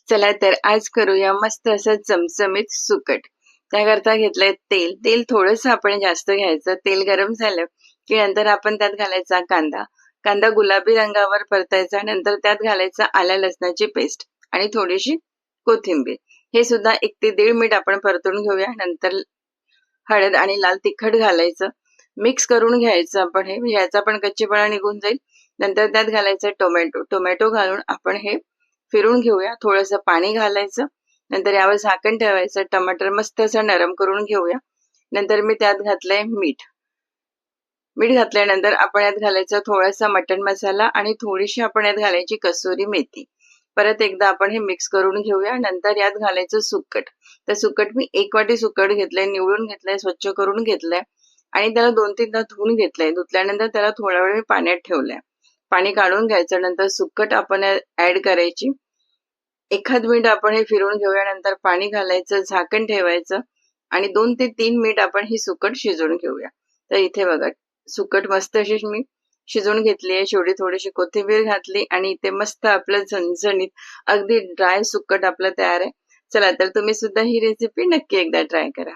चला तर आज करूया मस्त असं चमचमीत सुकट. त्याकरता घेतलंय तेल. तेल थोडंसं आपण जास्त घ्यायचं. तेल गरम झालं की नंतर आपण त्यात घालायचा कांदा. कांदा गुलाबी रंगावर परतायचा. नंतर त्यात घालायचा आल्या लसणाची पेस्ट आणि थोडीशी कोथिंबीर. हे सुद्धा 1 ते 1.5 मिनिट आपण परतून घेऊया. नंतर हळद आणि लाल तिखट घालायचं. मिक्स करून घ्यायचं आपण हे. म्हणजे याचा पण कच्चेपणा निघून जाईल. नंतर त्यात घालायचं टोमॅटो. टोमॅटो घालून आपण हे फिरून घेऊया. थोडंसं पाणी घालायचं. नंतर यावर झाकण ठेवायचं. टमाटर मस्त असं नरम करून घेऊया. नंतर मी त्यात घातलंय मीठ. मीठ घातल्यानंतर आपण यात घालायचा थोडासा मटण मसाला आणि थोडीशी आपण यात घालायची कसुरी मेथी. परत एकदा आपण हे मिक्स करून घेऊया. नंतर यात घालायचं सुकट. तर सुकट मी 1 वाटी सुकट घेतलंय, निवडून घेतलंय, स्वच्छ करून घेतलंय आणि त्याला 2-3दा धुवून घेतलंय. धुतल्यानंतर त्याला थोडा वेळ मी पाण्यात ठेवलंय. पाणी काढून घ्यायचं. नंतर सुकट आपण ऍड करायची. एखाद मिनिट आपण हे फिरवून घेऊया. नंतर पाणी घालायचं, झाकण ठेवायचं आणि 2 ते 3 मिनिट आपण ही सुकट शिजवून घेऊया. तर इथे बघा सुकट मस्त अशी मी शिजवून घेतली आहे. शेवटी थोडीशी कोथिंबीर घातली आणि इथे मस्त आपलं झणझणीत अगदी ड्राय सुकट आपलं तयार आहे. चला तर तुम्ही सुद्धा ही रेसिपी नक्की एकदा ट्राय करा.